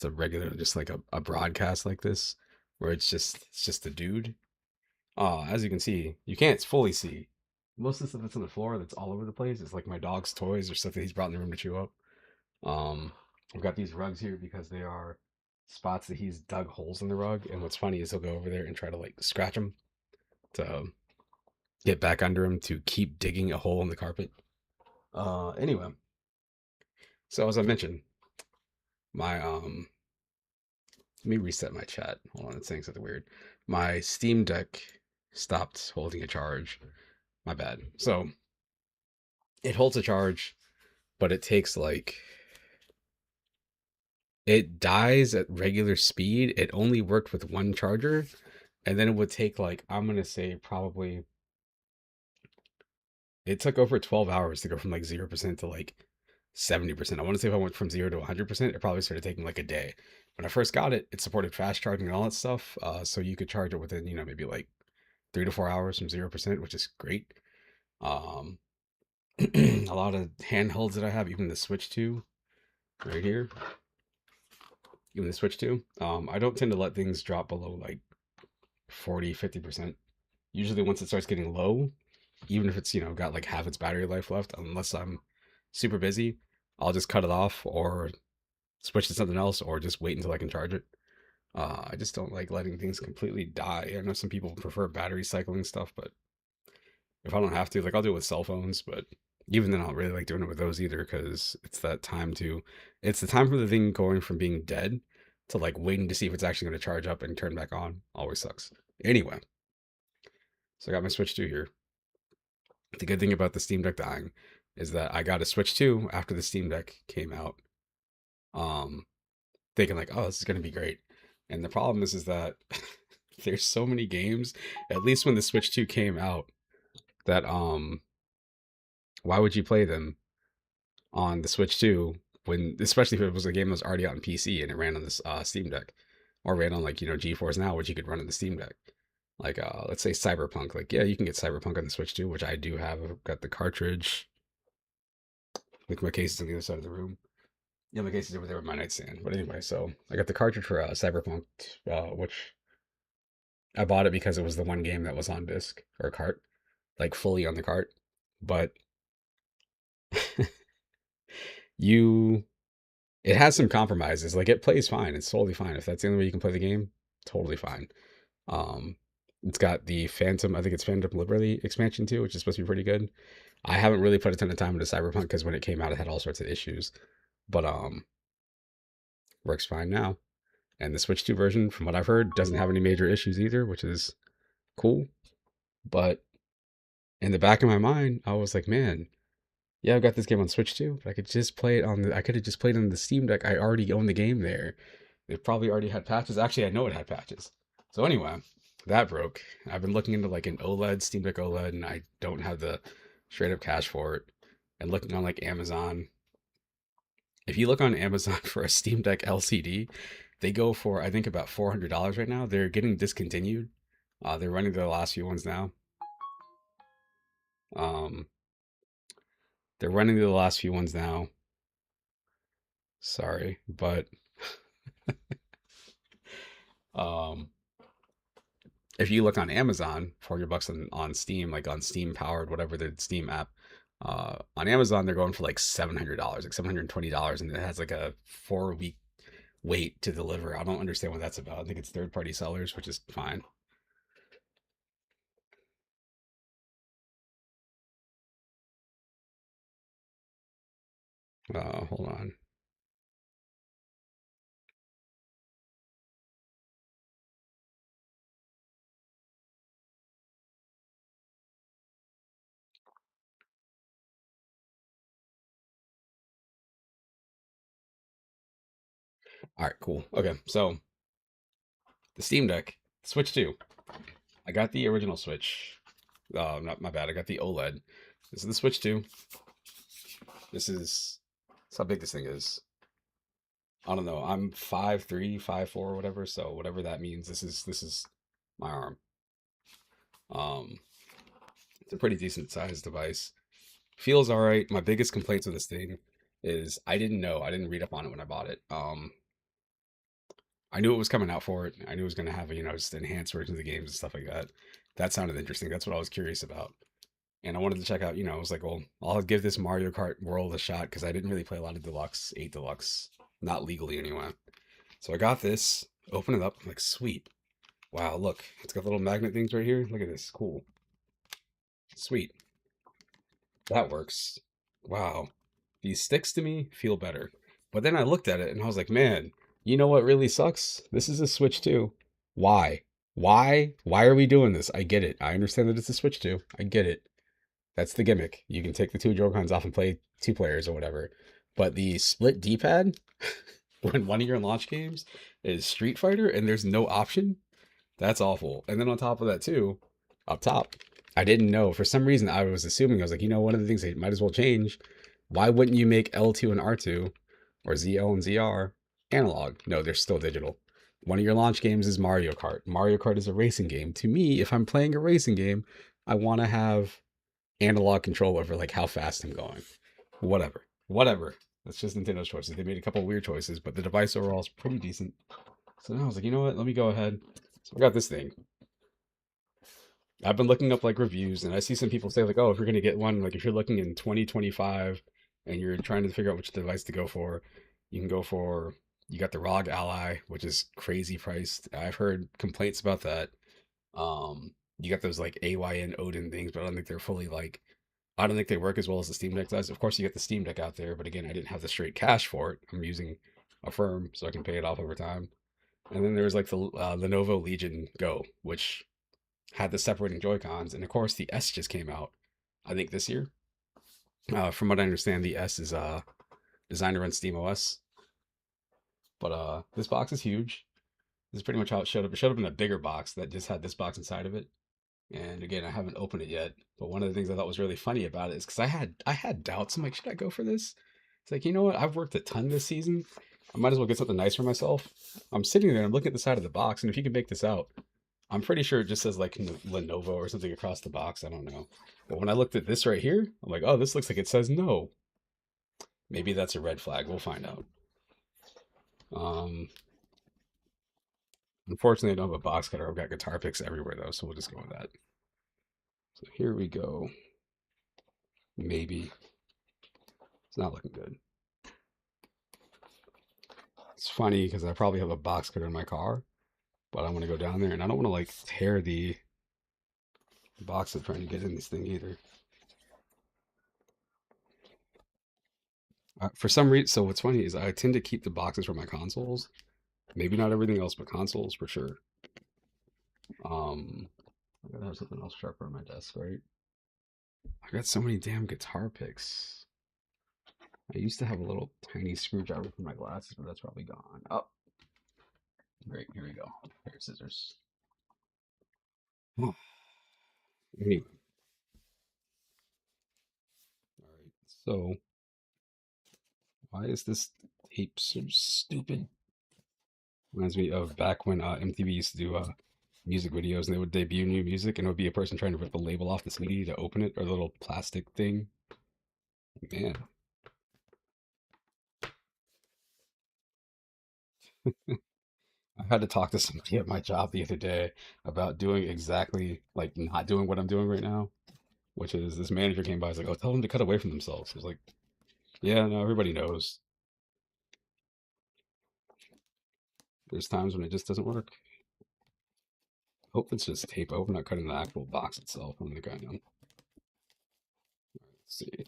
it's a regular, just like a broadcast like this, where it's just a dude. As you can see, you can't fully see. Most of the stuff that's on the floor that's all over the place is like my dog's toys or stuff that he's brought in the room to chew up. Um, I've got these rugs here because they are spots that he's dug holes in the rug. And what's funny is he'll go over there and try to like scratch them to get back under him to keep digging a hole in the carpet. Anyway, so as I mentioned, my let me reset my chat. Hold on, it's saying something weird. My Steam Deck stopped holding a charge. My bad. So it holds a charge, but it takes like it dies at regular speed. It only worked with one charger, and then it would take like I'm gonna say probably it took over 12 hours to go from like 0% to like 70%. I want to say if I went from 0 to 100%, it probably started taking like a day. When I first got it, it supported fast charging and all that stuff. So you could charge it within, maybe like 3 to 4 hours from 0%, which is great. Um, a lot of handhelds that I have, even the Switch 2 right here, even the Switch 2, I don't tend to let things drop below like 40, 50%. Usually once it starts getting low, even if it's, got like half its battery life left, unless I'm super busy, I'll just cut it off or switch to something else or just wait until I can charge it. I just don't like letting things completely die. I know some people prefer battery cycling stuff, but if I don't have to, like I'll do it with cell phones, but even then I don't really like doing it with those either because it's the time for the thing going from being dead to like waiting to see if it's actually going to charge up and turn back on. Always sucks. Anyway, so I got my Switch 2 here. The good thing about the Steam Deck dying is that I got a Switch 2 after the Steam Deck came out. Um, Thinking like, oh, this is gonna be great. And the problem is that there's so many games, at least when the Switch 2 came out, that why would you play them on the Switch 2 when especially if it was a game that was already out on PC and it ran on this Steam Deck or ran on like, GeForce Now, which you could run on the Steam Deck. Like let's say Cyberpunk. Like, yeah, you can get Cyberpunk on the Switch 2, which I do have. I've got the cartridge. Like my case is on the other side of the room. Yeah, my case is over there with my nightstand. But anyway, so I got the cartridge for Cyberpunk, which I bought it because it was the one game that was on disc or cart, like fully on the cart. But you, it has some compromises. Like it plays fine. It's totally fine. If that's the only way you can play the game, totally fine. Um, it's got the Phantom, I think it's Phantom Liberty expansion too, which is supposed to be pretty good. I haven't really put a ton of time into Cyberpunk because when it came out, it had all sorts of issues. But works fine now. And the Switch 2 version, from what I've heard, doesn't have any major issues either, which is cool. But in the back of my mind, I was like, man, yeah, I've got this game on Switch too, but I could have just played on the Steam Deck. I already own the game there. It probably already had patches. Actually, I know it had patches. So anyway, that broke. I've been looking into like an OLED, Steam Deck OLED, and I don't have the straight up cash for it. And looking on like Amazon, if you look on Amazon for a Steam Deck LCD, they go for I think about $400 right now. They're getting discontinued. They're running the last few ones now. Um, they're running the last few ones now. Sorry, but um, if you look on Amazon, $400 on Steam, like on Steam powered, whatever the Steam app, on Amazon they're going for like $700, like $720, and it has like a 4 week wait to deliver. I don't understand what that's about. I think it's third party sellers, which is fine. Hold on. All right, cool. Okay, so the Steam Deck, Switch 2. I got the original Switch. Not my bad. I got the OLED. This is the Switch 2. This is how big this thing is. I don't know. I'm 5'3", 5'4", whatever. So whatever that means, this is my arm. Um, it's a pretty decent sized device. Feels all right. My biggest complaints with this thing is I didn't know. I didn't read up on it when I bought it. I knew it was coming out for it. I knew it was going to have, just enhanced versions of the games and stuff like that. That sounded interesting. That's what I was curious about. And I wanted to check out, I was like, well, I'll give this Mario Kart World a shot because I didn't really play a lot of Deluxe, 8 Deluxe, not legally anyway. So I got this, open it up, I'm like, sweet. Wow, look, it's got little magnet things right here. Look at this, cool. Sweet. That works. Wow. These sticks to me feel better. But then I looked at it and I was like, man, you know what really sucks? This is a Switch 2. Why? Why? Why are we doing this? I get it. I understand that it's a Switch 2. I get it. That's the gimmick. You can take the two Joy-Cons off and play two players or whatever. But the split D-pad, when one of your launch games is Street Fighter and there's no option, that's awful. And then on top of that too, up top, I didn't know. For some reason, I was assuming, I was like, one of the things they might as well change. Why wouldn't you make L2 and R2 or ZL and ZR analog? No, they're still digital. One of your launch games is Mario Kart. Mario Kart is a racing game. To me, if I'm playing a racing game, I want to have analog control over like how fast I'm going. Whatever. Whatever. That's just Nintendo's choices. They made a couple weird choices, but the device overall is pretty decent. So now I was like, you know what? Let me go ahead. So I got this thing. I've been looking up like reviews and I see some people say like, oh, if you're gonna get one, like if you're looking in 2025 and you're trying to figure out which device to go for, you can go for you got the ROG Ally, which is crazy priced. I've heard complaints about that. You got those like AYN Odin things, but I don't think they're fully like I don't think they work as well as the Steam Deck does. Of course, you get the Steam Deck out there, but again, I didn't have the straight cash for it. I'm using a firm so I can pay it off over time. And then there was like the Lenovo Legion Go, which had the separating Joy-Cons, and of course the S just came out, I think this year. From what I understand, the S is designed to run SteamOS. But this box is huge. This is pretty much how it showed up. It showed up in a bigger box that just had this box inside of it. And again, I haven't opened it yet. But one of the things I thought was really funny about it is because I had doubts. I'm like, should I go for this? It's like, you know what? I've worked a ton this season. I might as well get something nice for myself. I'm sitting there and I'm looking at the side of the box, and if you can make this out, I'm pretty sure it just says like Lenovo or something across the box. I don't know. But when I looked at this right here, I'm like, oh, this looks like it says no. Maybe that's a red flag. We'll find out. Um, Unfortunately, I don't have a box cutter. I've got guitar picks everywhere though, so we'll just go with that. So here we go. Maybe. It's not looking good. It's funny because I probably have a box cutter in my car, but I'm gonna go down there and I don't want to like tear the box I'm trying to get in this thing either. For some reason, so what's funny is I tend to keep the boxes for my consoles. Maybe not everything else, but consoles for sure. I gotta have something else sharper on my desk, right? I got so many damn guitar picks. I used to have a little tiny screwdriver for my glasses, but that's probably gone. Oh, great. Here we go. Pair of scissors. Anyway, all right. So, why is this tape so stupid? Reminds me of back when MTV used to do music videos and they would debut new music and it would be a person trying to rip the label off the CD to open it or the little plastic thing. Man. I had to talk to somebody at my job the other day about doing exactly like not doing what I'm doing right now, which is this manager came by, was like, oh, tell them to cut away from themselves. I was like, yeah, no, everybody knows. There's times when it just doesn't work. Hope it's just tape. I hope I'm not cutting the actual box itself. I'm the guy now. Let's see.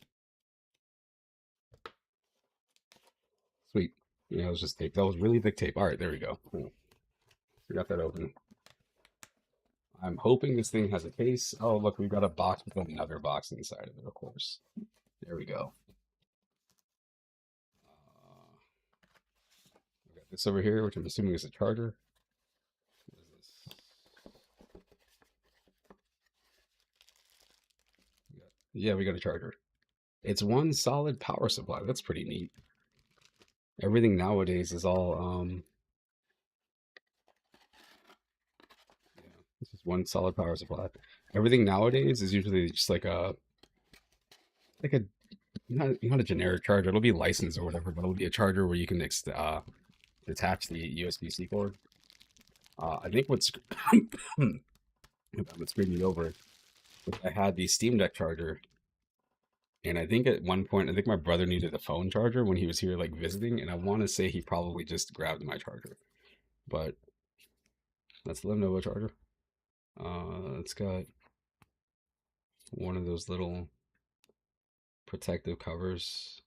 Sweet. Yeah, it was just tape. That was really thick tape. All right, there we go. Cool. We got that open. I'm hoping this thing has a case. Oh, look, we've got a box with another box inside of it, of course. There we go. We got this over here, which I'm assuming is a charger. What is this? Yeah, we got a charger. It's one solid power supply. That's pretty neat. Everything nowadays is all yeah, this is one solid power supply. Everything nowadays is usually just like a not a generic charger. It'll be licensed or whatever, but it'll be a charger where you can detach the USB-C cord. I think what's what screwed me over was I had the Steam Deck charger, and I think at one point, I think my brother needed a phone charger when he was here like visiting, and I want to say he probably just grabbed my charger. But that's the Lenovo charger. It's got one of those little protective covers.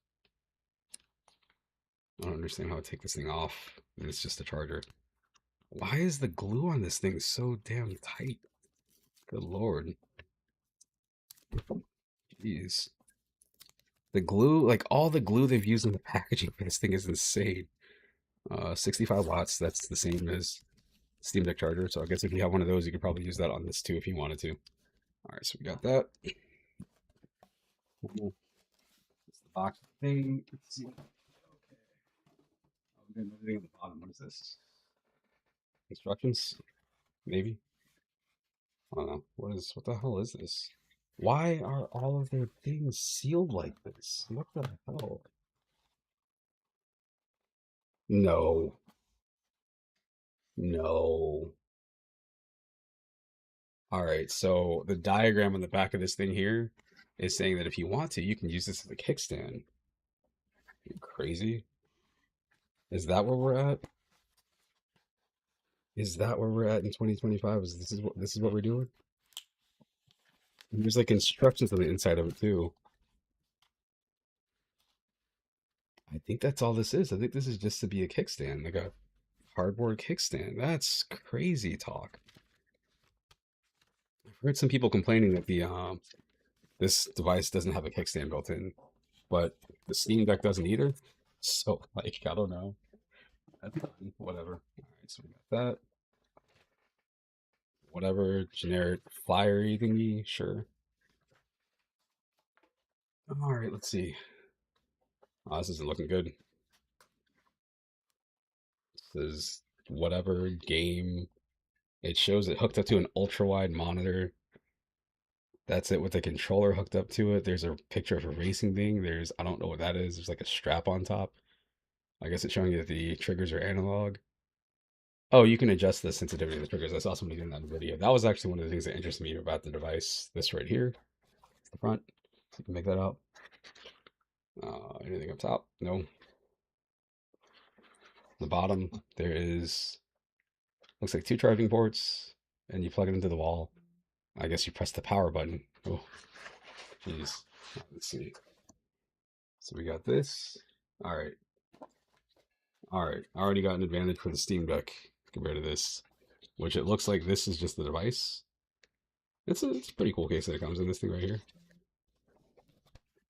I don't understand how to take this thing off. And it's just a charger. Why is the glue on this thing so damn tight? Good lord. Jeez. The glue, like all the glue they've used in the packaging for this thing is insane. 65 watts, that's the same as Steam Deck charger. So I guess if you have one of those, you could probably use that on this too if you wanted to. All right, so we got that. Cool. It's the box thing. Let's see. Okay. Oh, we got everything on the bottom. What is this? Instructions? Maybe? I don't know. What the hell is this? Why are all of their things sealed like this? What the hell? No. No. All right, so the diagram on the back of this thing here is saying that if you want to, you can use this as a kickstand. You crazy? Is that where we're at? Is that where we're at in 2025? Is this what we're doing? And there's like instructions on the inside of it too. I think that's all this is. I think this is just to be a kickstand, like a cardboard kickstand. That's crazy talk. I've heard some people complaining that the this device doesn't have a kickstand built in, but the Steam Deck doesn't either. So like I don't know. That's fine. Whatever. All right, so we got that. Whatever generic flyery thingy, sure. All right, let's see. Oh, this isn't looking good. This is whatever game. It shows it hooked up to an ultra wide monitor. That's it with the controller hooked up to it. There's a picture of a racing thing. I don't know what that is. There's like a strap on top. I guess it's showing you that the triggers are analog. Oh, you can adjust the sensitivity of the triggers. I saw somebody doing that in the video. That was actually one of the things that interested me about the device. This right here, the front. So you can make that out. Anything up top? No. The bottom, there is, looks like two charging ports, and you plug it into the wall. I guess you press the power button. Oh, jeez. Let's see. So we got this. All right. All right. I already got an advantage for the Steam Deck compared to this, which it looks like this is just the device. It's a pretty cool case that it comes in, this thing right here.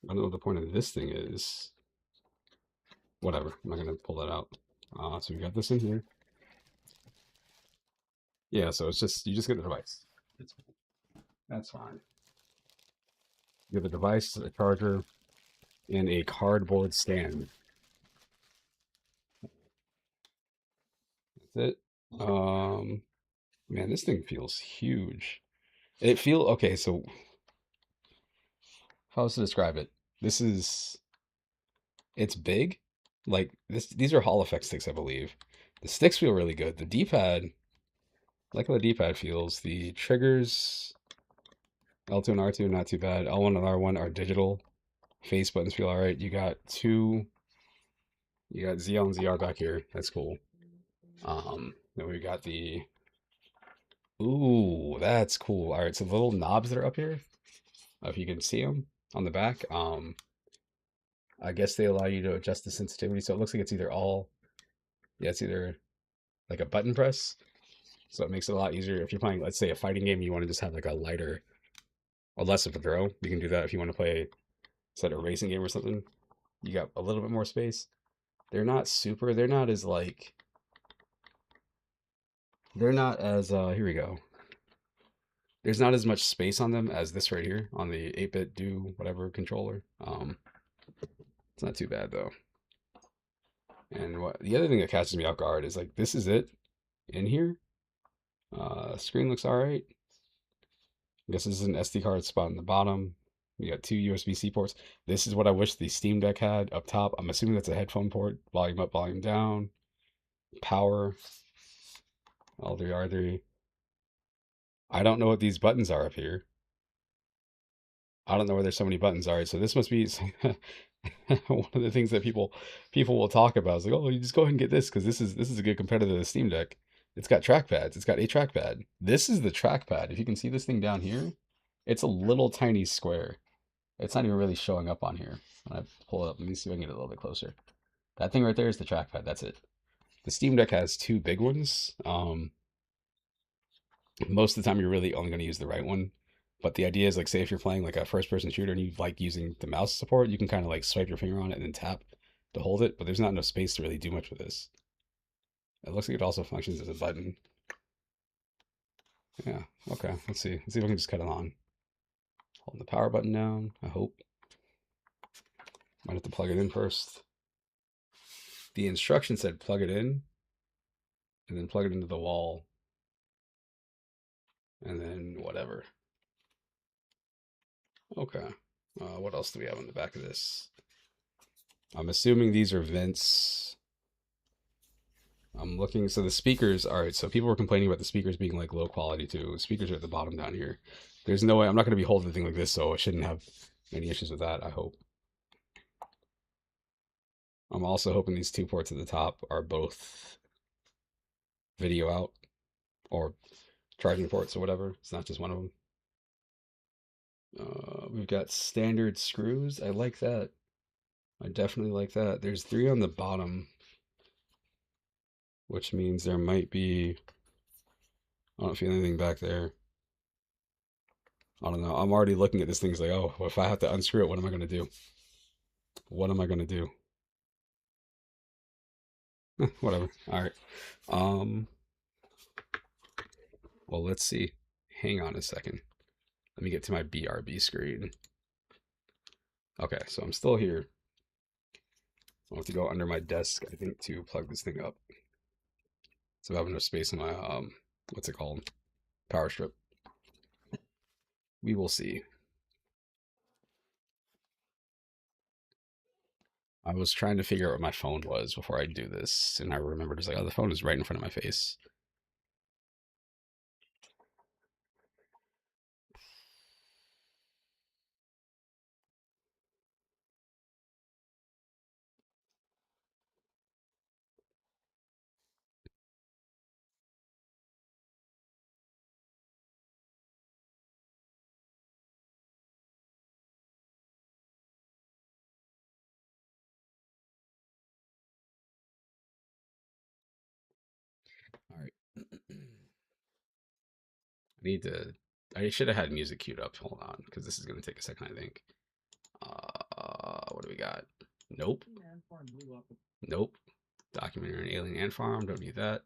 I don't know what the point of this thing is. Whatever. I'm not going to pull that out. So we got this in here. Yeah, so it's just, you just get the device. That's fine. You get the device, a charger, and a cardboard stand. That's it. Man, this thing feels huge. Okay, so how else to describe it? This is, it's big. Like these are Hall effect sticks, I believe. The sticks feel really good. The D-pad, I like how the D-pad feels. The triggers, L2 and R2, not too bad. L1 and R1 are digital. Face buttons feel all right. You got ZL and ZR back here. That's cool. Then we got ooh, that's cool. All right, so the little knobs that are up here, if you can see them on the back, I guess they allow you to adjust the sensitivity. So it looks like it's it's either like a button press. So it makes it a lot easier if you're playing, let's say, a fighting game, you want to just have like a lighter or less of a throw. You can do that if you want to play, say, a racing game or something. You got a little bit more space. They're not here we go. There's not as much space on them as this right here on the 8-bit do whatever controller. It's not too bad though. And the other thing that catches me off guard is like, this is it in here. Screen looks all right. I guess this is an SD card spot in the bottom. You got two USB-C ports. This is what I wish the Steam Deck had up top. I'm assuming that's a headphone port. Volume up, volume down. Power, L3, R3. I don't know what these buttons are up here. I don't know where there's so many buttons. All right, so this must be one of the things that people will talk about. It's like, oh, you just go ahead and get this because this is a good competitor to the Steam Deck. It's got trackpads. It's got a trackpad. This is the trackpad. If you can see this thing down here, it's a little tiny square. It's not even really showing up on here. When I pull it up, let me see if I can get it a little bit closer. That thing right there is the trackpad. That's it. The Steam Deck has two big ones. Most of the time you're really only going to use the right one. But the idea is like, say if you're playing like a first person shooter and you like using the mouse support, you can kind of like swipe your finger on it and then tap to hold it. But there's not enough space to really do much with this. It looks like it also functions as a button. Yeah. Okay. Let's see. Let's see if I can just cut it on. Hold the power button down. I hope. Might have to plug it in first. The instruction said plug it in and then plug it into the wall and then whatever. Okay. What else do we have on the back of this? I'm assuming these are vents. I'm looking. So the speakers, all right. So people were complaining about the speakers being like low quality too. The speakers are at the bottom down here. There's no way. I'm not going to be holding the thing like this, so I shouldn't have any issues with that, I hope. I'm also hoping these two ports at the top are both video out or charging ports or whatever. It's not just one of them. We've got standard screws. I like that. I definitely like that. There's three on the bottom, which means there might be. I don't feel anything back there. I don't know. I'm already looking at this thing. It's like, oh, if I have to unscrew it, what am I going to do? What am I going to do? Whatever. All right. Um, well, let's see. Hang on a second. Let me get to my BRB screen. Okay, so I'm still here. I'll have to go under my desk, I think, to plug this thing up. So I have enough space in my, what's it called? Power strip. We will see. I was trying to figure out what my phone was before I do this, and I remembered it's like, oh, the phone is right in front of my face. All right. I should have had music queued up. Hold on, because this is going to take a second, I think. What do we got? Nope. Nope. Documentary on alien ant farm. Don't need that.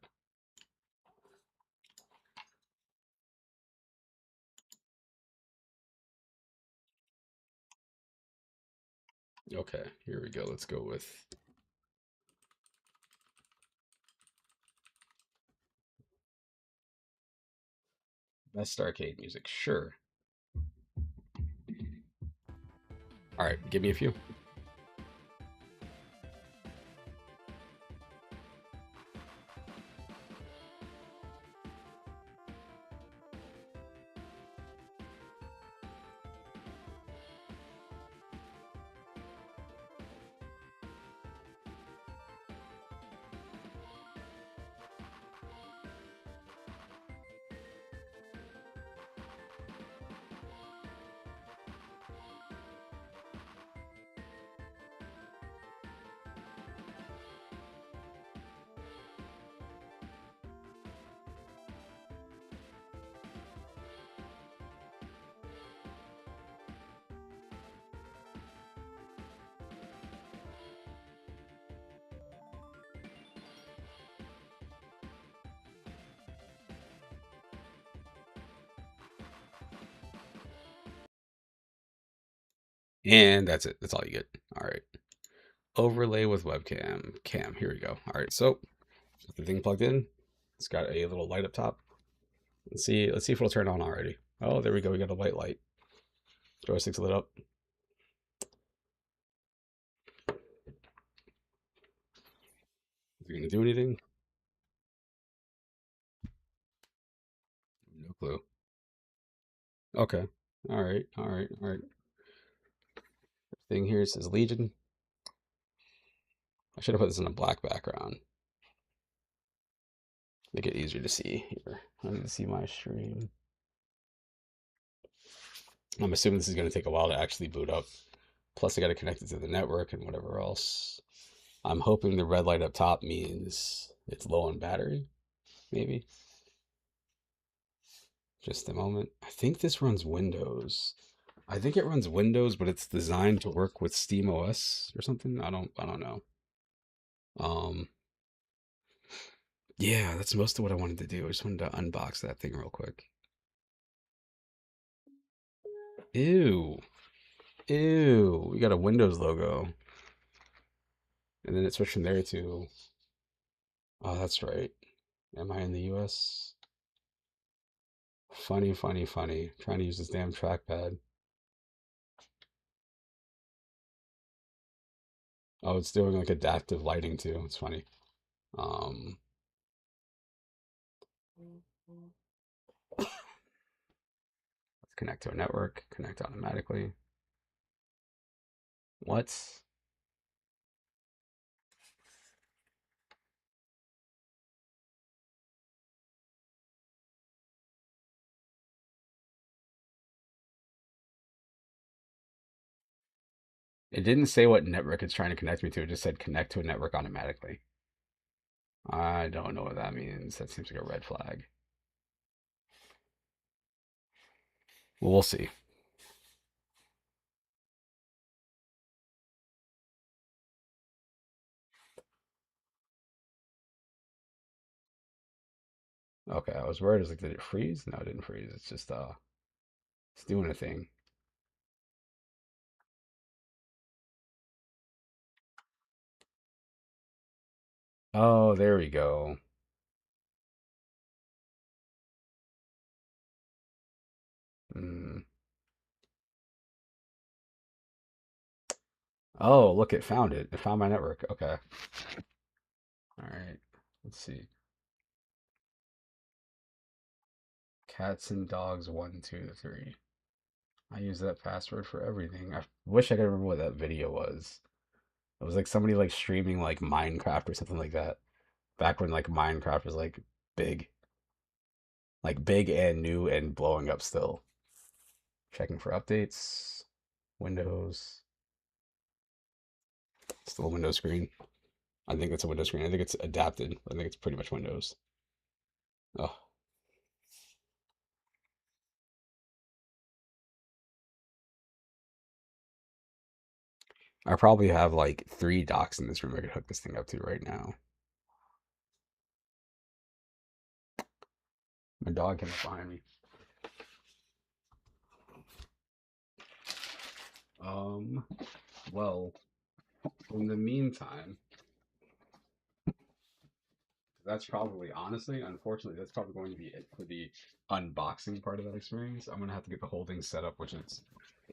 Okay, here we go. Let's go with best arcade music. Sure. All right, give me a few. And that's it. That's all you get. All right. Overlay with webcam. Cam. Here we go. All right. So the thing plugged in. It's got a little light up top. Let's see. Let's see if it'll turn on already. Oh, there we go. We got a white light. Joystick's lit up. Is it gonna do anything? clue. Okay. All right. All right. All right. Thing here says Legion. I should have put this in a black background. Make it easier to see here. I need to see my stream. I'm assuming this is going to take a while to actually boot up. Plus, I got to connect it to the network and whatever else. I'm hoping the red light up top means it's low on battery, maybe. Just a moment. I think this runs Windows. I think it runs Windows, but it's designed to work with Steam OS or something. I don't know. Um, yeah, that's most of what I wanted to do. I just wanted to unbox that thing real quick. Ew. Ew. We got a Windows logo. And then it switched from there to, oh, that's right. Am I in the US? Funny, funny, funny. Trying to use this damn trackpad. Oh, it's doing like adaptive lighting too. It's funny. Um, let's connect to a network, connect automatically. What? It didn't say what network it's trying to connect me to. It just said connect to a network automatically. I don't know what that means. That seems like a red flag. Well, we'll see. Okay, I was worried. I was like, did it freeze? No, it didn't freeze. It's just it's doing a thing. Oh, there we go. Mm. Oh, look, it found it. It found my network. Okay. All right. Let's see. Cats and dogs, one, two, three. I use that password for everything. I wish I could remember what that video was. It was like somebody like streaming like Minecraft or something like that. Back when like Minecraft was like big and new and blowing up still. Checking for updates. Windows. Still a Windows screen. I think it's a Windows screen. I think it's adapted. I think it's pretty much Windows. Oh, I probably have like three docks in this room I could hook this thing up to right now. My dog came up behind me. Um, well, in the meantime, that's probably honestly, unfortunately, that's probably going to be it for the unboxing part of that experience. I'm gonna have to get the whole thing set up, which is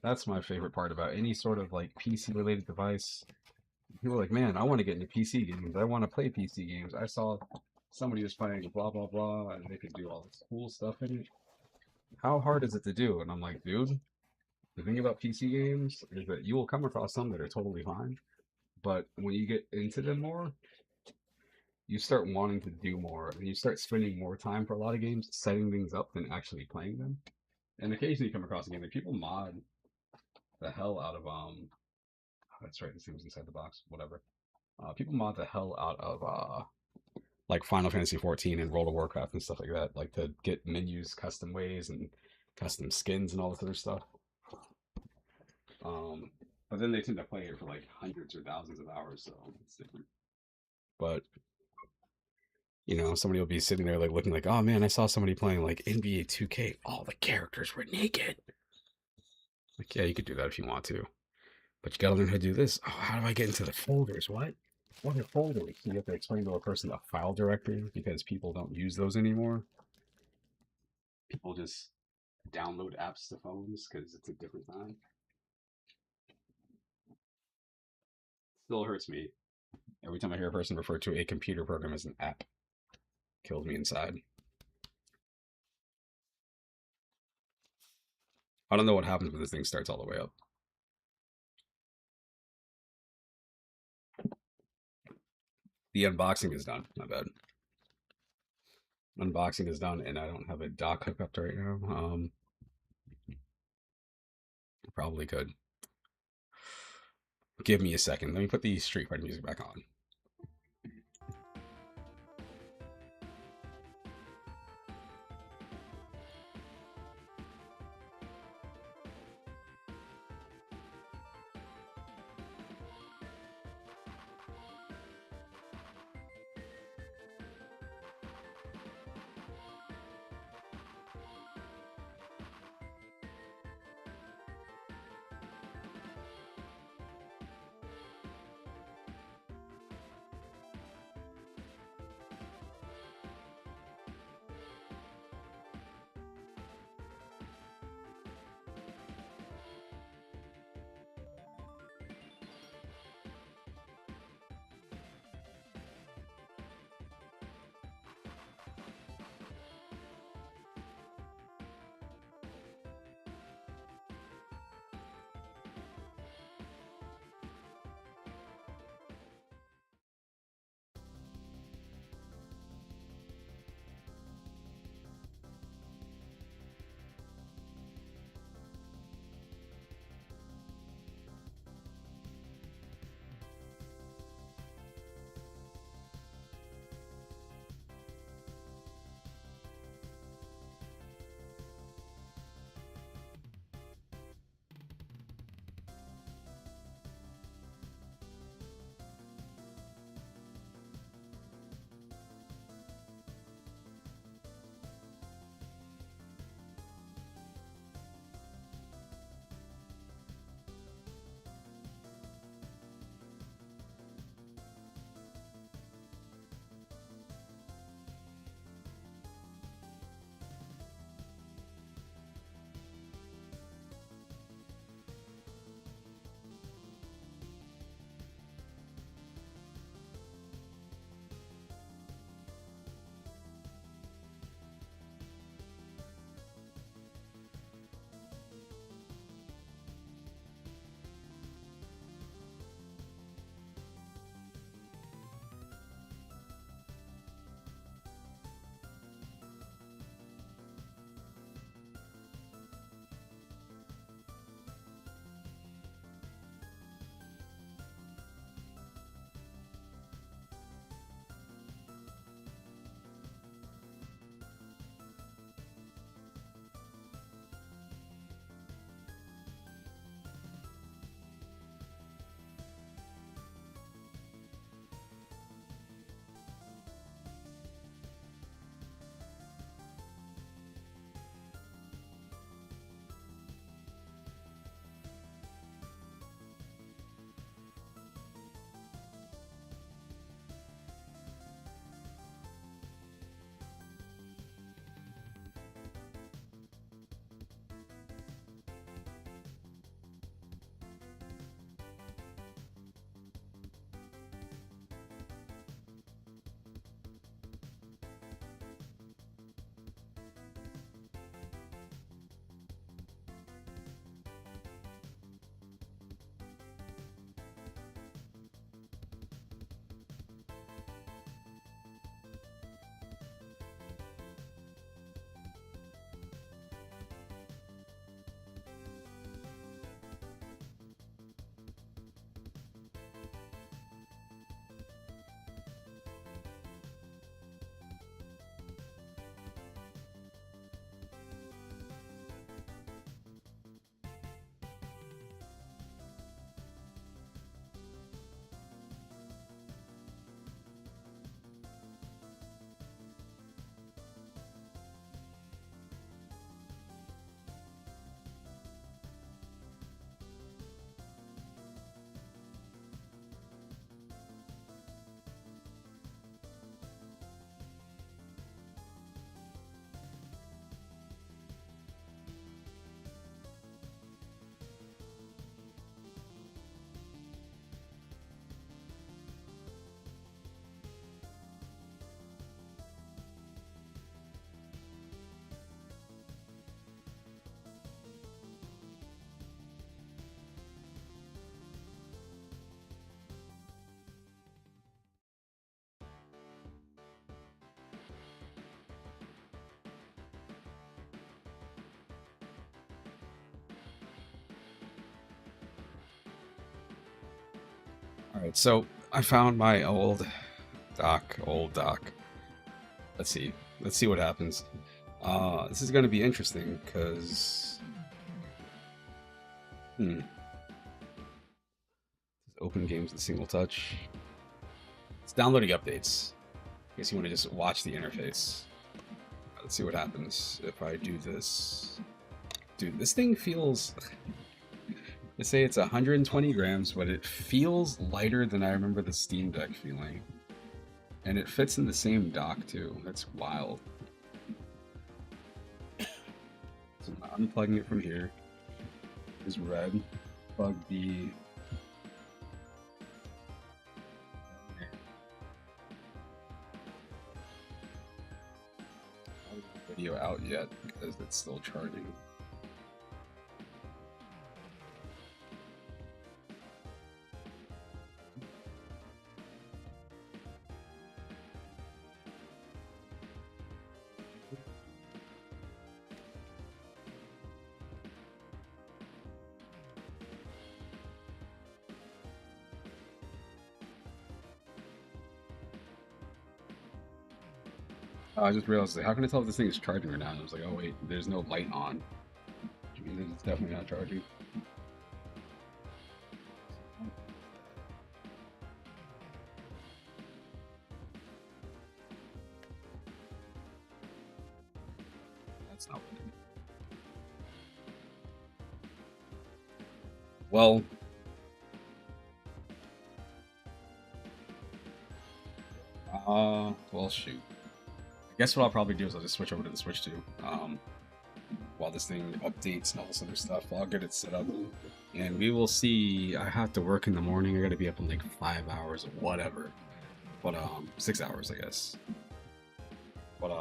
that's my favorite part about any sort of like PC related device. People are like, man, I want to get into PC games. I want to play PC games. I saw somebody was playing blah blah blah, and they could do all this cool stuff in it. How hard is it to do? And I'm like, dude, the thing about PC games is that you will come across some that are totally fine, but when you get into them more, you start wanting to do more, and you start spending more time for a lot of games setting things up than actually playing them. And occasionally you come across a game that people mod the hell out of that's right, this thing was inside the box, whatever. People mod the hell out of like Final Fantasy 14 and World of Warcraft and stuff like that, like to get menus custom ways and custom skins and all this other stuff. Um, but then they tend to play it for like hundreds or thousands of hours, so it's different. But somebody will be sitting there like looking like, oh man, I saw somebody playing like NBA 2K. All the characters were naked. Like, yeah, you could do that if you want to, but you gotta learn how to do this. Oh, how do I get into the folders? What are folders? You have to explain to a person a file directory because people don't use those anymore. People just download apps to phones because it's a different time. Still hurts me every time I hear a person refer to a computer program as an app. Kills me inside. I don't know what happens when this thing starts all the way up. The unboxing is done. My bad. Unboxing is done, and I don't have a dock hooked up to right now. Probably could. Give me a second. Let me put the Street Fighter music back on. All right, so I found my old dock. Let's see. Let's see what happens. This is going to be interesting because hmm, open games with single touch. It's downloading updates. I guess you want to just watch the interface. Let's see what happens if I do this. Dude, this thing feels. They say it's 120 grams, but it feels lighter than I remember the Steam Deck feeling. And it fits in the same dock too. That's wild. So I'm unplugging it from here. Is red. Plug B. Video out yet because it's still charging. I just realized, like, how can I tell if this thing is charging or not? And I was like, oh wait, there's no light on. Which means it's definitely not charging. That's not what it is. Well, well, shoot. I guess what I'll probably do is I'll just switch over to the Switch 2. While this thing updates and all this other stuff, I'll get it set up. And we will see. I have to work in the morning. I gotta be up in like 5 hours or whatever. But, 6 hours, I guess. But,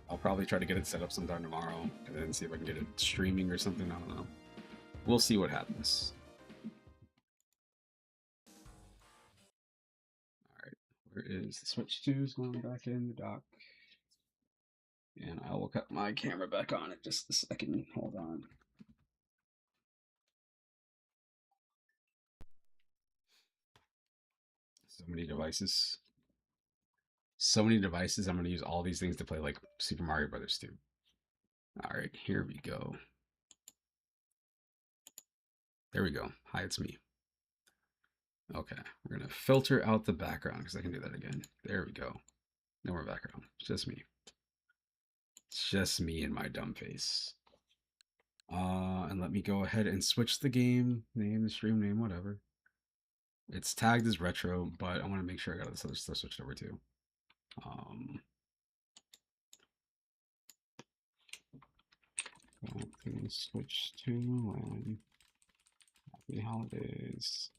I'll probably try to get it set up sometime tomorrow and then see if I can get it streaming or something. I don't know. We'll see what happens. Alright, where is the Switch 2 is going back in the dock. And I will cut my camera back on in just a second. Hold on. So many devices. So many devices. I'm going to use all these things to play like Super Mario Brothers 2. Alright, here we go. There we go. Hi, it's me. Okay, we're going to filter out the background because I can do that again. There we go. No more background. It's just me. It's just me and my dumb face. And let me go ahead and switch the game name, the stream name, whatever. It's tagged as retro, but I want to make sure I got this other stuff switched over too. Switch to happy holidays.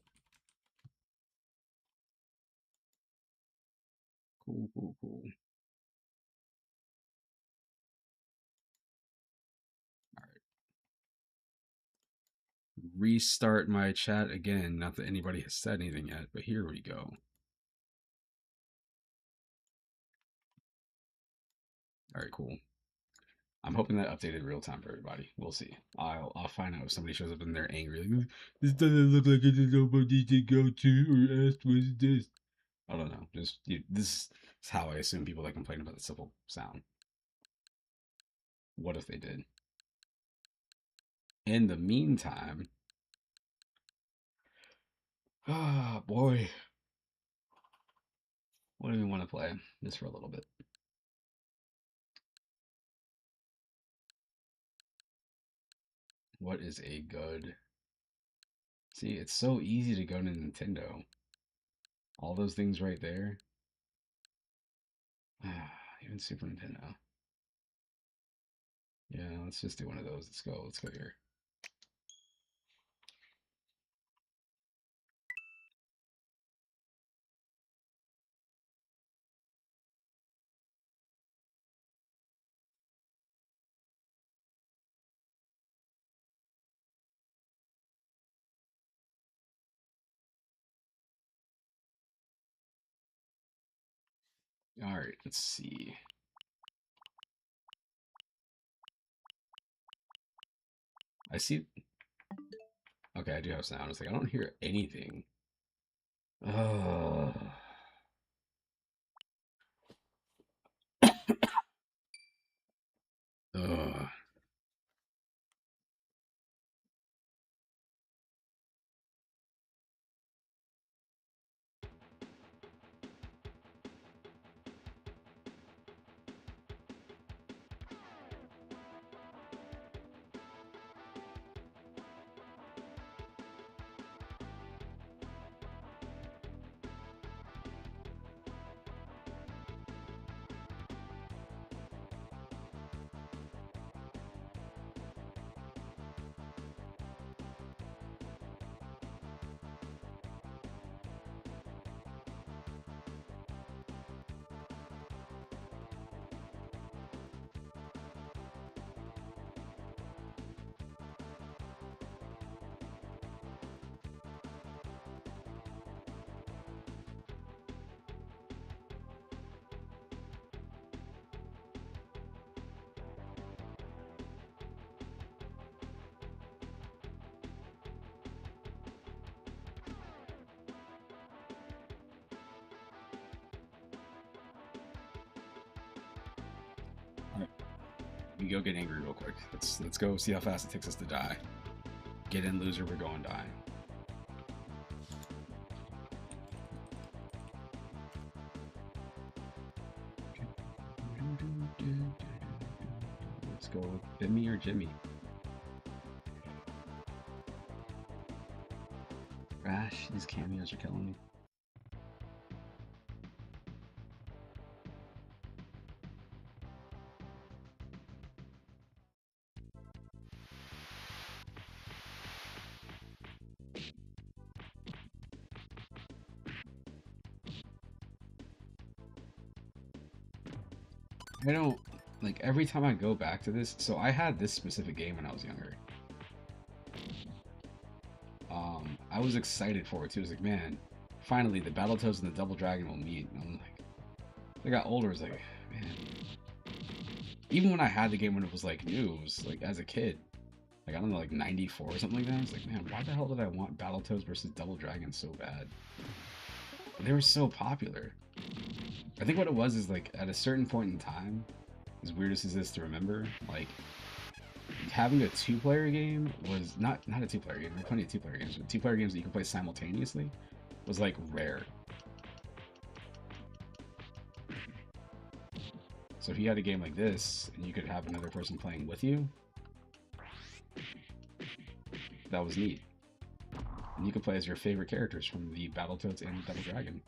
Cool, cool, cool. Restart my chat again. Not that anybody has said anything yet, but here we go. All right, cool. I'm hoping that updated real time for everybody. We'll see. I'll find out if somebody shows up and they're angry. Like, this doesn't look like it's nobody to go to or ask what's this. I don't know. This is how I assume people that complain about the simple sound. What if they did? In the meantime, ah, boy. What do we want to play? Just for a little bit. What is a good... See, it's so easy to go to Nintendo. All those things right there. Even Super Nintendo. Yeah, let's just do one of those. Let's go. Let's go here. All right, let's see. I see. Okay, I do have sound. It's like I don't hear anything. Oh. Ugh. Alright, we go get angry real quick. Let's go see how fast it takes us to die. Get in, loser. We're going die. Let's go with Bimmy or Jimmy. Gosh, these cameos are killing me. I don't like every time I go back to this. So I had this specific game when I was younger. I was excited for it too. I was like, man, finally the Battletoads and the Double Dragon will meet. And I'm like, I got older. I was like, man. Even when I had the game when it was like new, it was like as a kid, like I don't know, like '94 or something like that. I was like, man, why the hell did I want Battletoads versus Double Dragon so bad? They were so popular. I think what it was is like at a certain point in time, as weird as this is to remember, like having a two-player game was not a two-player game. There are plenty of two-player games, but two-player games that you can play simultaneously was like rare. So if you had a game like this and you could have another person playing with you, that was neat. And you could play as your favorite characters from the Battletoads and the Double Dragon.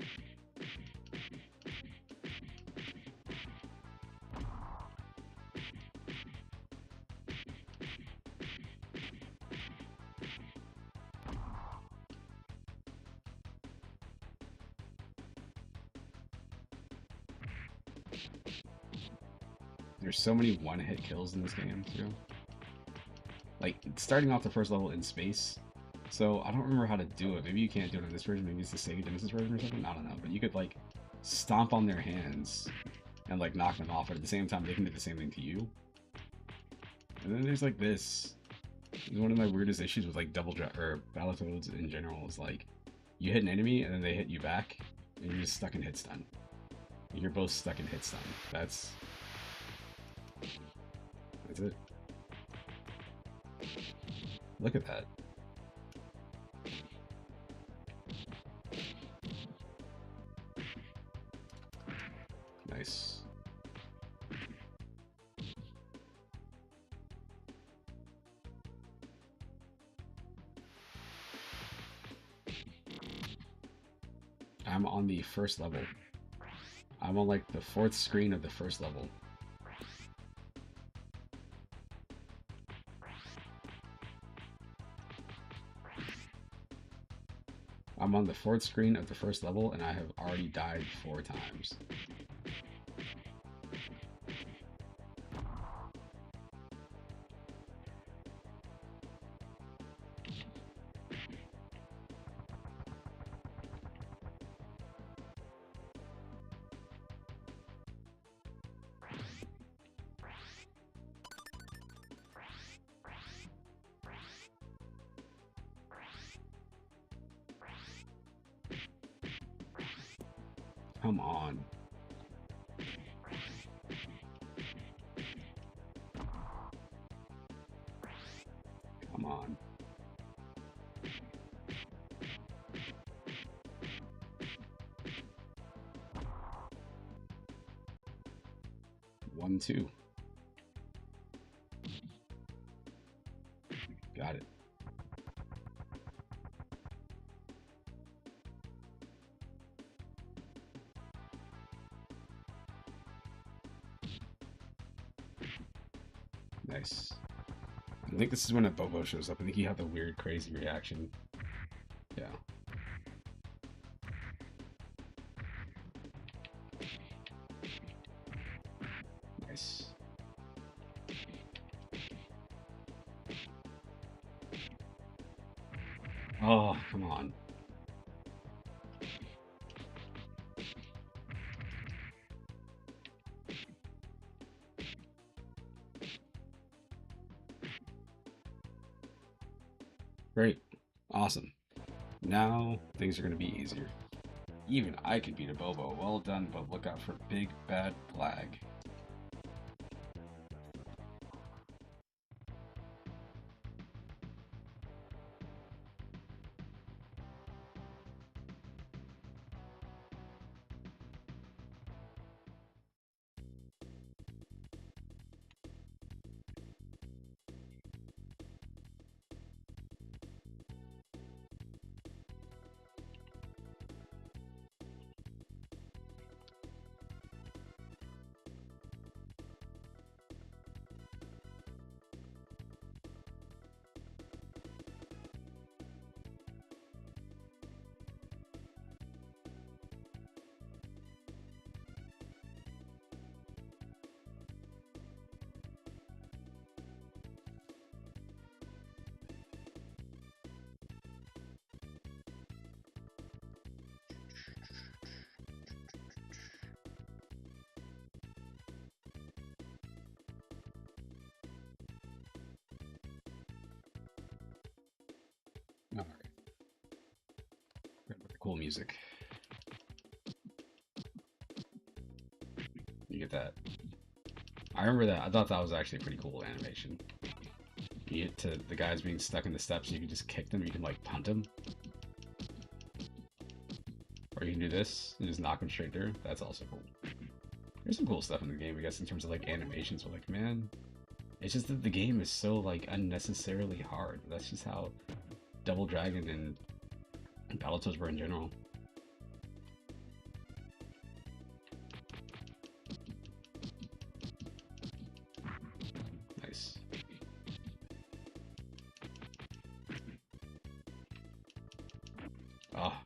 There's so many one-hit kills in this game too. Like starting off the first level in space. So I don't remember how to do it. Maybe you can't do it in this version. Maybe it's the Sega Genesis version or something. I don't know. But you could like stomp on their hands and like knock them off, but at the same time they can do the same thing to you. And then there's like this. One of my weirdest issues with like or Battletoads in general is like you hit an enemy and then they hit you back and you're just stuck in hit stun. You're both stuck in hit stun. That's it. Look at that. Nice. I'm on the first level. I'm on like the 4th screen of the first level. I'm on the 4th screen of the first level and I have already died 4 times. Come on. Come on. One, two. Got it. Nice. I think this is when a Bobo shows up. I think he had the weird, crazy reaction. Yeah. Nice. Oh, come on. Great. Awesome. Now things are going to be easier. Even I could beat a Bobo. Well done, but look out for big bad flag. All right. With the cool music. You get that. I remember that. I thought that was actually a pretty cool animation. You get to the guys being stuck in the steps, you can just kick them, you can like punt them. Or you can do this and just knock them straight through. That's also cool. There's some cool stuff in the game, I guess, in terms of like animations, but like, man, it's just that the game is so like unnecessarily hard. That's just how Double Dragon and Battletoads were in general. Nice. Ah.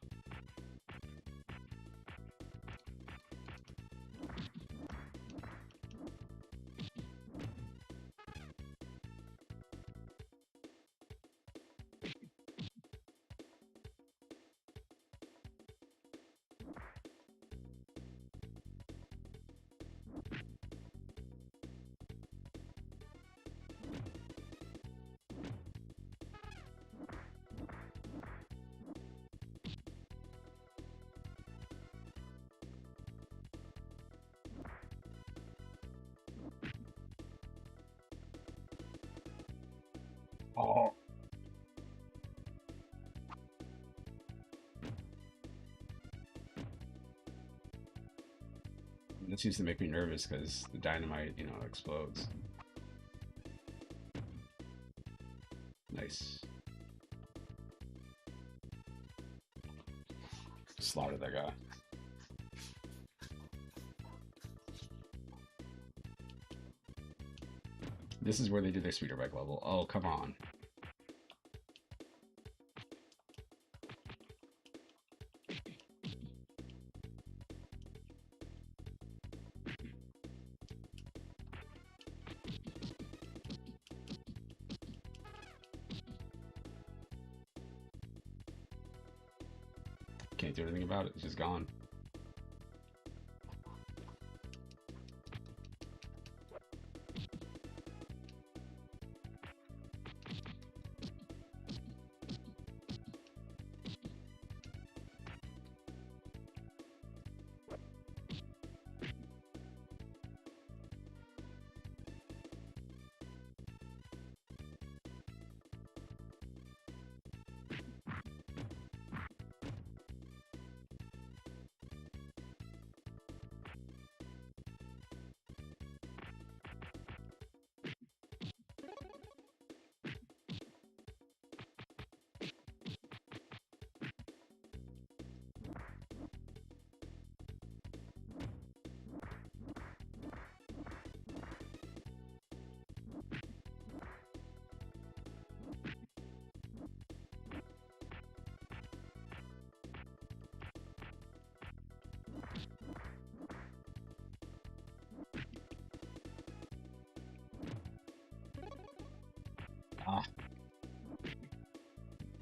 Oh. This used to make me nervous because the dynamite, you know, explodes. Nice. Slaughtered that guy. This is where they do their speeder bike level. Oh, come on. Can't do anything about it. It's just gone.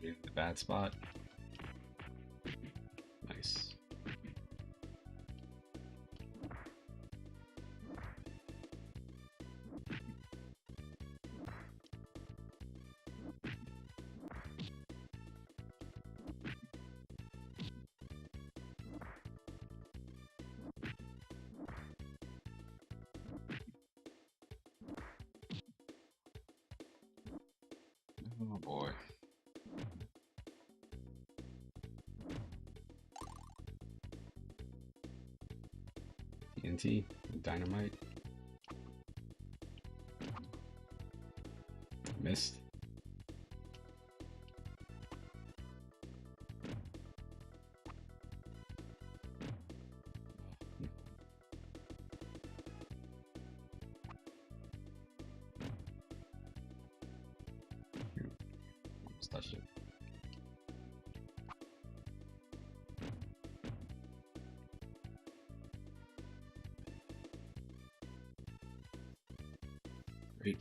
In the bad spot. Nice. Oh boy. TNT, dynamite, missed. Almost touched it. Great.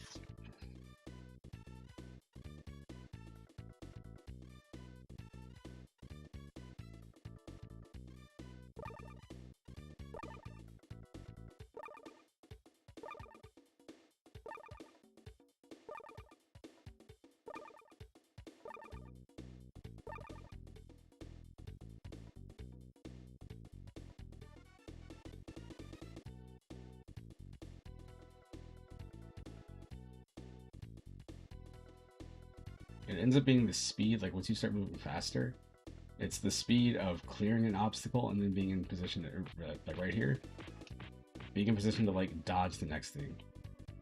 It ends up being the speed, like once you start moving faster, it's the speed of clearing an obstacle and then being in position to, like right here, being in position to like dodge the next thing.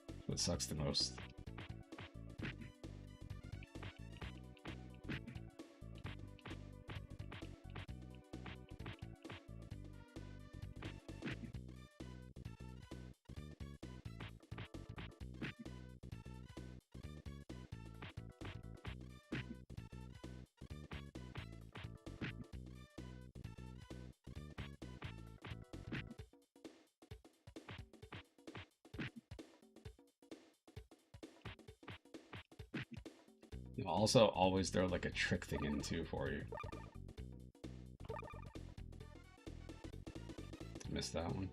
That's what sucks the most. They'll also always throw like a trick thing in too for you. Missed that one.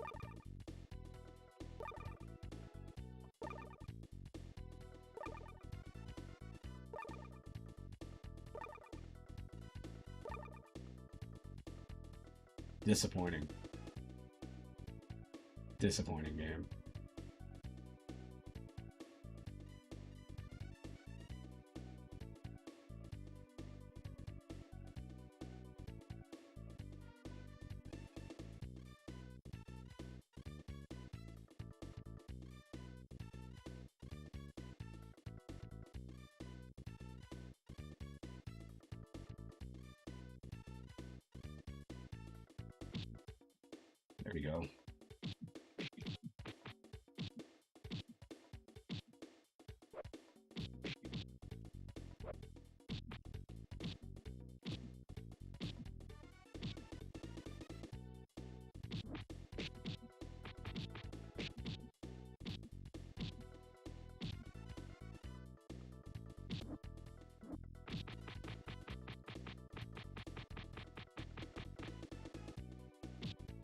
Disappointing. Disappointing game. There we go.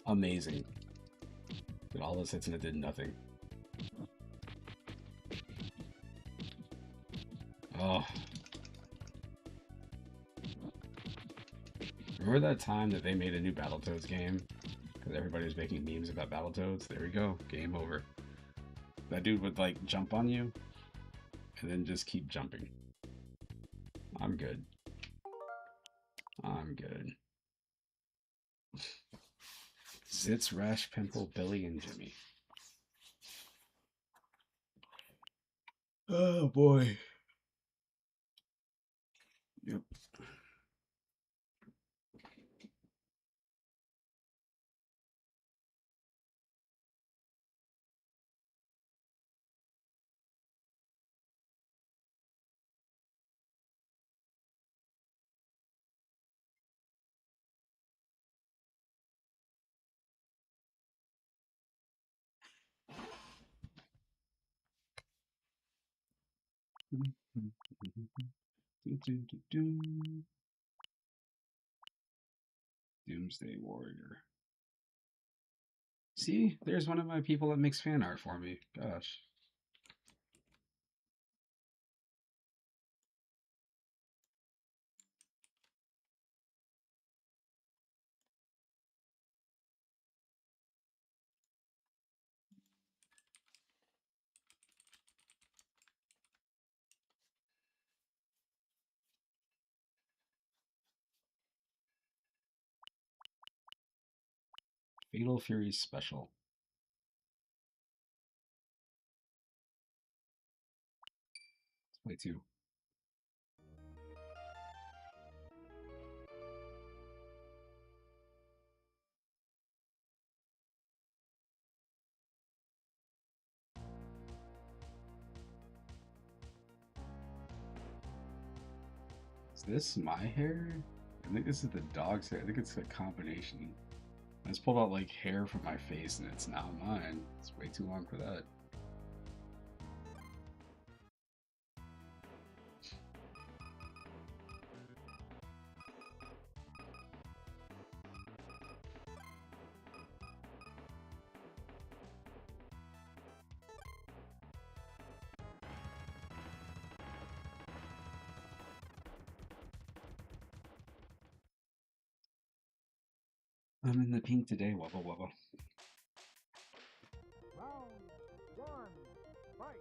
Amazing. Did all those hits and it did nothing. Oh. Remember that time that they made a new Battletoads game? Because everybody was making memes about Battletoads? There we go. Game over. That dude would like jump on you and then just keep jumping. I'm good. I'm good. Zitz, Rash, Pimple, Billy, and Jimmy. Oh boy. Yep. Dun, dun, dun, dun. Doomsday Warrior. See, there's one of my people that makes fan art for me. Gosh. Fatal Fury Special. Let's play two. Is this my hair? I think this is the dog's hair. I think it's a combination. I just pulled out like hair from my face and it's not mine. It's way too long for that. I'm in the pink today, wubba wubba. Round one, fight.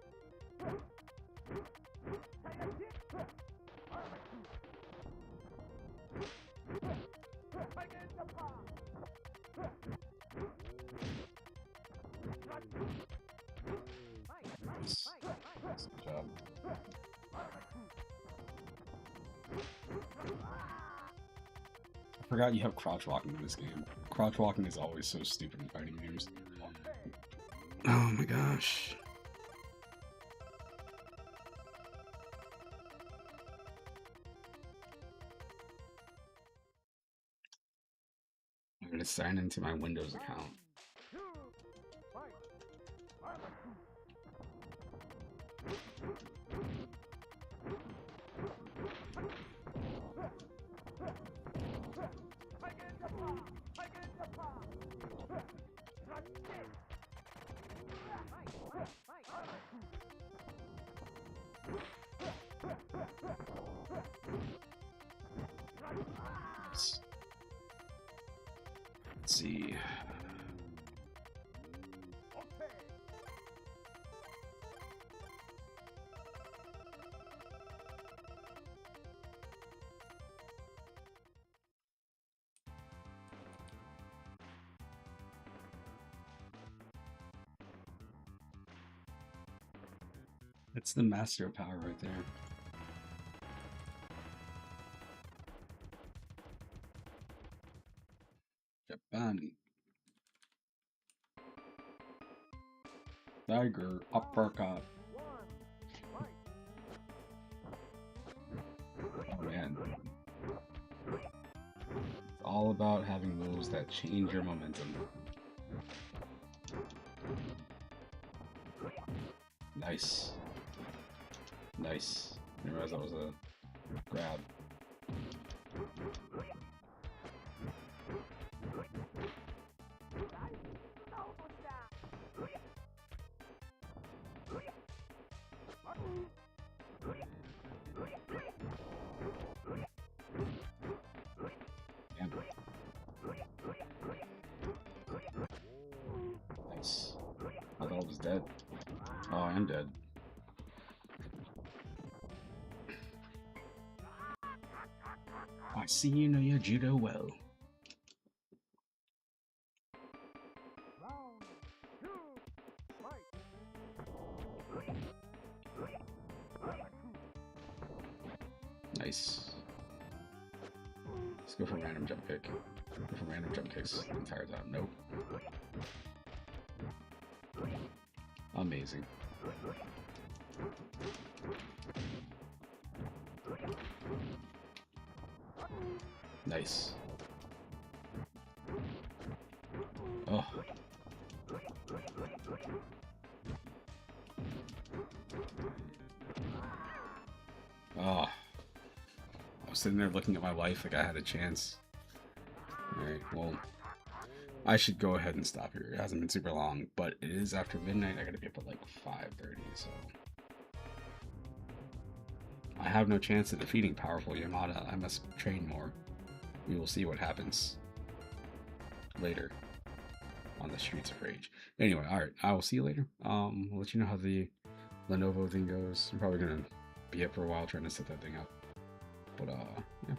Good job. I forgot you have crouch walking in this game. Crouch walking is always so stupid in fighting games. Oh my gosh. I'm gonna sign into my Windows account. Let's see. That's the master of power right there. Japan. Tiger uppercut. Oh man. It's all about having moves that change your momentum. Nice. Nice. I didn't realize that was a grab. Damn. Nice. I thought I was dead. Oh, I am dead. I see you know your judo well. Round two, fight. Nice. Let's go for a random jump kick. Go for random jump kicks the entire time. Nope. Amazing. Nice. Oh. Oh. sitting there looking at my life like I had a chance. Alright, well, I should go ahead and stop here. It hasn't been super long, but it is after midnight. I gotta be up at like 5:30, so I have no chance of defeating powerful Yamada. I must train more. We will see what happens later on the Streets of Rage. Anyway, alright, I will see you later. I'll let you know how the Lenovo thing goes. I'm probably gonna be up for a while trying to set that thing up. But yeah.